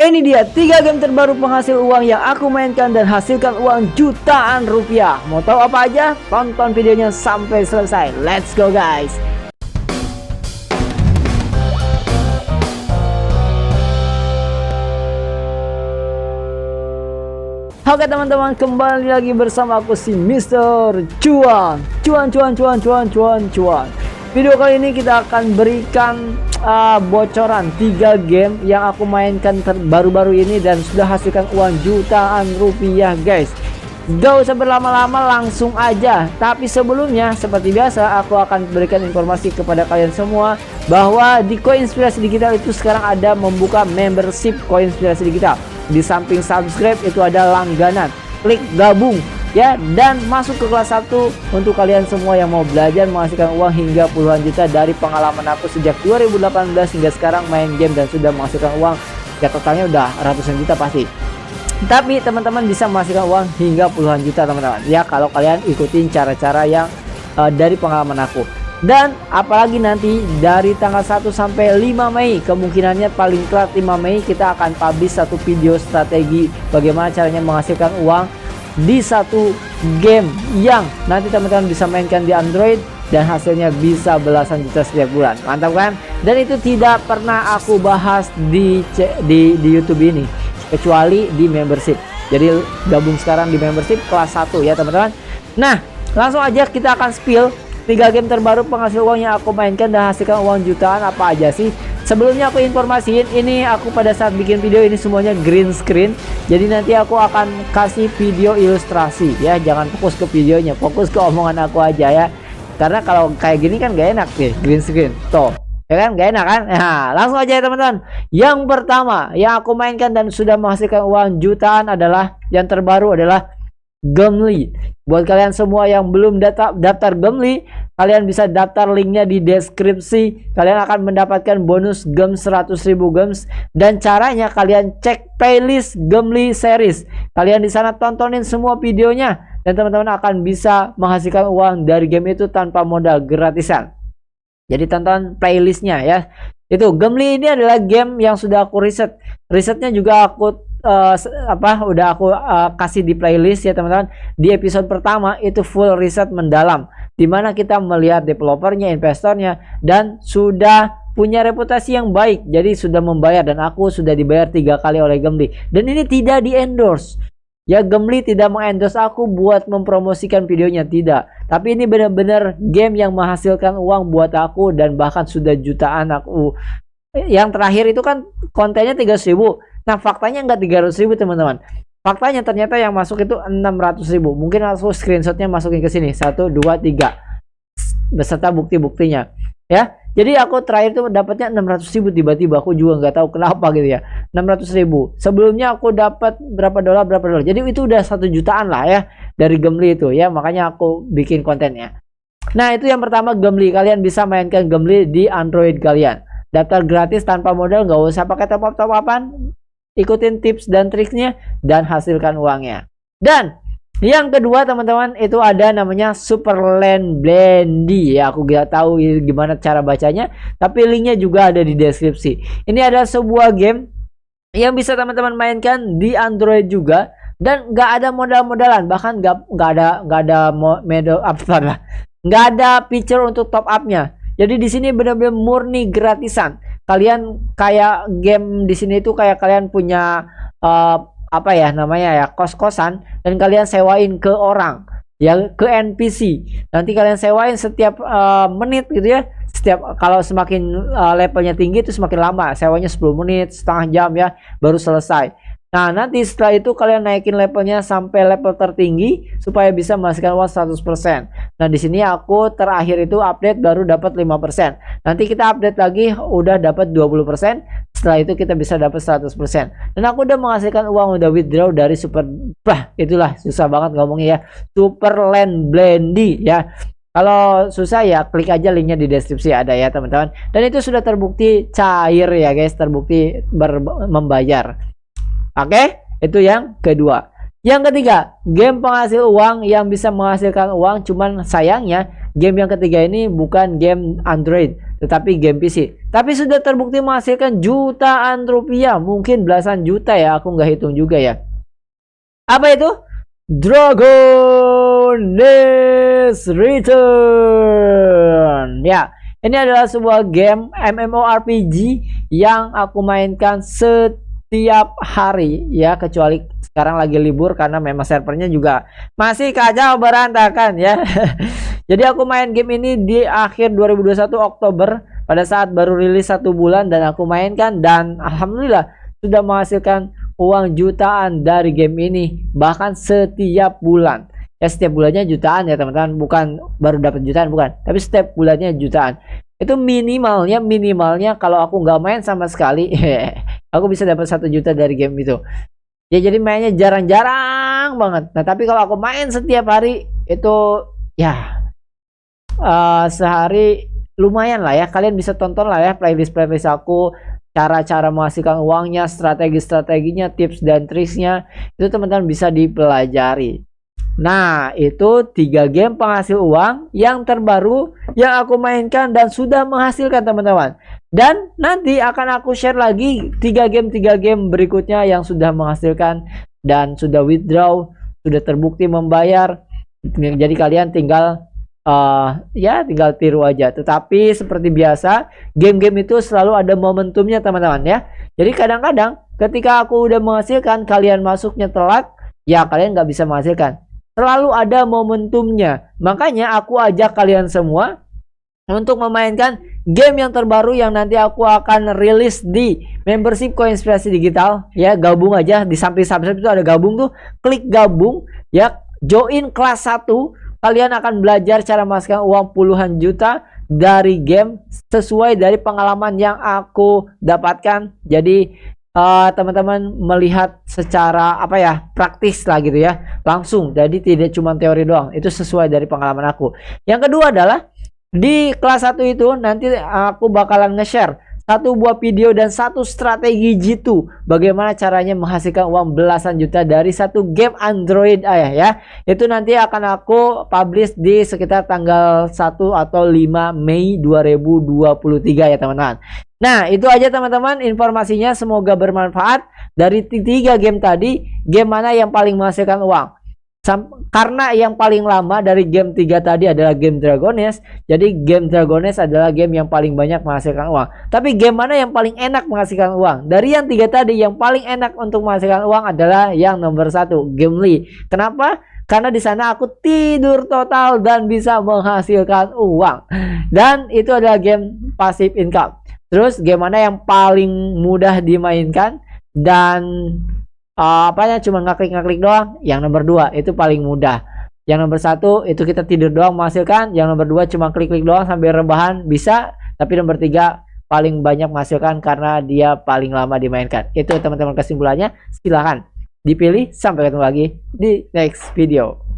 Ini dia 3 game terbaru penghasil uang yang aku mainkan dan hasilkan uang jutaan rupiah. Mau tahu apa aja? Tonton videonya sampai selesai. Let's go guys. Oke teman-teman, kembali lagi bersama aku si Mr. Cuan. Video kali ini kita akan berikan bocoran 3 game yang aku mainkan baru-baru ini dan sudah hasilkan uang jutaan rupiah guys. Gak usah berlama-lama, langsung aja. Tapi sebelumnya seperti biasa aku akan berikan informasi kepada kalian semua bahwa di Koinspirasi Digital itu sekarang ada membuka membership Koinspirasi Digital. Di samping subscribe itu ada langganan, klik gabung ya, dan masuk ke kelas 1 untuk kalian semua yang mau belajar menghasilkan uang hingga puluhan juta. Dari pengalaman aku sejak 2018 hingga sekarang main game dan sudah menghasilkan uang ya, totalnya udah ratusan juta pasti. Tapi teman-teman bisa menghasilkan uang hingga puluhan juta teman-teman ya, kalau kalian ikutin cara-cara yang dari pengalaman aku. Dan apalagi nanti dari tanggal 1 sampai 5 Mei kemungkinannya paling telat 5 Mei kita akan publish satu video strategi bagaimana caranya menghasilkan uang di satu game yang nanti teman-teman bisa mainkan di Android dan hasilnya bisa belasan juta setiap bulan. Mantap kan? Dan itu tidak pernah aku bahas di YouTube ini kecuali di membership. Jadi gabung sekarang di membership kelas 1 ya teman-teman. Nah, langsung aja kita akan spill 3 game terbaru penghasil uang yang aku mainkan dan hasilkan uang jutaan apa aja sih. Sebelumnya aku informasiin, ini aku pada saat bikin video ini semuanya green screen. Jadi nanti aku akan kasih video ilustrasi ya, jangan fokus ke videonya, fokus ke omongan aku aja ya. Karena kalau kayak gini kan gak enak nih green screen tuh ya kan, gak enak kan. Nah langsung aja ya teman-teman. Yang pertama yang aku mainkan dan sudah menghasilkan uang jutaan adalah yang terbaru adalah Gumly. Buat kalian semua yang belum daftar Gumly, kalian bisa daftar, linknya di deskripsi. Kalian akan mendapatkan bonus gems 100.000 gems, dan caranya kalian cek playlist Gumly series. Kalian di sana tontonin semua videonya dan teman-teman akan bisa menghasilkan uang dari game itu tanpa modal, gratisan. Jadi tonton playlistnya ya. Itu Gumly ini adalah game yang sudah aku risetnya juga aku udah aku kasih di playlist ya teman-teman. Di episode pertama itu full riset mendalam, dimana kita melihat developernya, investornya, dan sudah punya reputasi yang baik. Jadi sudah membayar dan aku sudah dibayar 3 kali oleh Gumly. Dan ini tidak di endorse ya, Gumly tidak mengendorse aku buat mempromosikan videonya, tidak. Tapi ini benar-benar game yang menghasilkan uang buat aku dan bahkan sudah jutaan aku. Yang terakhir itu kan kontennya 300.000. Nah faktanya enggak 300.000 teman-teman. Faktanya ternyata yang masuk itu 600.000. Mungkin aku screenshotnya masukin ke sini 1, 2, 3 beserta bukti-buktinya ya. Jadi aku terakhir tuh dapatnya 600.000 tiba-tiba, aku juga nggak tahu kenapa gitu ya. 600.000. Sebelumnya aku dapat berapa dolar. Jadi itu udah 1 jutaan lah ya dari Gumly itu ya, makanya aku bikin kontennya. Nah itu yang pertama, Gumly. Kalian bisa mainkan Gumly di Android kalian. Daftar gratis tanpa modal, nggak usah pakai top-up-an. Ikutin tips dan triknya dan hasilkan uangnya. Dan yang kedua teman-teman itu ada namanya Superland Blendy ya. Aku gak tahu gimana cara bacanya, tapi linknya juga ada di deskripsi. Ini adalah sebuah game yang bisa teman-teman mainkan di Android juga dan gak ada modal-modalan, bahkan gak ada feature untuk top upnya. Jadi di sini benar-benar murni gratisan. Kalian kayak game di sini itu kayak kalian punya apa ya namanya ya, kos-kosan, dan kalian sewain ke orang ya, ke NPC. Nanti kalian sewain setiap menit gitu ya. Setiap kalau semakin levelnya tinggi itu semakin lama. Sewanya 10 menit, setengah jam ya baru selesai. Nah nanti setelah itu kalian naikin levelnya sampai level tertinggi supaya bisa menghasilkan uang 100%. Nah di sini aku terakhir itu update baru dapat 5%. Nanti kita update lagi udah dapat 20%. Setelah itu kita bisa dapat 100%. Dan aku udah menghasilkan uang, udah withdraw dari itulah susah banget ngomongnya ya, Superland Blendy ya. Kalau susah ya klik aja linknya di deskripsi, ada ya teman-teman. Dan itu sudah terbukti cair ya guys, terbukti membayar. Oke, itu yang kedua. Yang ketiga, game penghasil uang yang bisa menghasilkan uang, cuman sayangnya game yang ketiga ini bukan game Android, tetapi game PC. Tapi sudah terbukti menghasilkan jutaan rupiah, mungkin belasan juta ya, aku nggak hitung juga ya. Apa itu? Dragon Nest Return. Ya, ini adalah sebuah game MMORPG yang aku mainkan setiap hari ya, kecuali sekarang lagi libur karena memang servernya juga masih kacau berantakan ya. Jadi aku main game ini di akhir 2021 Oktober pada saat baru rilis 1 bulan, dan aku mainkan dan alhamdulillah sudah menghasilkan uang jutaan dari game ini, bahkan setiap bulan. Ya setiap bulannya jutaan ya teman-teman, bukan baru dapat jutaan, bukan, tapi setiap bulannya jutaan. Itu minimalnya kalau aku nggak main sama sekali aku bisa dapat 1 juta dari game itu. Ya jadi mainnya jarang-jarang banget. Nah tapi kalau aku main setiap hari itu ya sehari lumayan lah ya. Kalian bisa tonton lah ya playlist aku, cara-cara menghasilkan uangnya, strategi-strateginya, tips dan triknya, itu teman-teman bisa dipelajari. Nah itu 3 game penghasil uang yang terbaru yang aku mainkan dan sudah menghasilkan teman-teman. Dan nanti akan aku share lagi 3 game berikutnya yang sudah menghasilkan dan sudah withdraw, sudah terbukti membayar. Jadi kalian tinggal ya tinggal tiru aja. Tetapi seperti biasa, game-game itu selalu ada momentumnya teman-teman ya. Jadi kadang-kadang ketika aku udah menghasilkan, kalian masuknya telat, ya kalian nggak bisa menghasilkan. Selalu ada momentumnya. Makanya aku ajak kalian semua untuk memainkan game yang terbaru yang nanti aku akan rilis di membership Koinspirasi Digital ya. Gabung aja, di samping subscribe itu ada gabung tuh, klik gabung ya, join kelas 1. Kalian akan belajar cara menghasilkan uang puluhan juta dari game sesuai dari pengalaman yang aku dapatkan. Jadi teman-teman melihat secara apa ya, praktis lah gitu ya, langsung. Jadi tidak cuma teori doang, itu sesuai dari pengalaman aku. Yang kedua adalah di kelas 1 itu nanti aku bakalan nge-share 1 buah video dan 1 strategi jitu bagaimana caranya menghasilkan uang belasan juta dari 1 game Android ya. Itu nanti akan aku publish di sekitar tanggal 1 atau 5 Mei 2023 ya teman-teman. Nah itu aja teman-teman informasinya, semoga bermanfaat. Dari 3 game tadi, game mana yang paling menghasilkan uang? Karena yang paling lama dari game 3 tadi adalah game Dragon Nest, jadi game Dragon Nest adalah game yang paling banyak menghasilkan uang. Tapi game mana yang paling enak menghasilkan uang? Dari yang 3 tadi, yang paling enak untuk menghasilkan uang adalah yang nomor 1, Gamely. Kenapa? Karena di sana aku tidur total dan bisa menghasilkan uang. Dan itu adalah game passive income. Terus game mana yang paling mudah dimainkan dan apanya cuma ngaklik-ngaklik doang? Yang nomor 2 itu paling mudah. Yang nomor 1 itu kita tidur doang menghasilkan. Yang nomor 2 cuma klik-klik doang sambil rebahan bisa. Tapi nomor 3 paling banyak menghasilkan karena dia paling lama dimainkan. Itu teman-teman kesimpulannya. Silahkan dipilih. Sampai ketemu lagi di next video.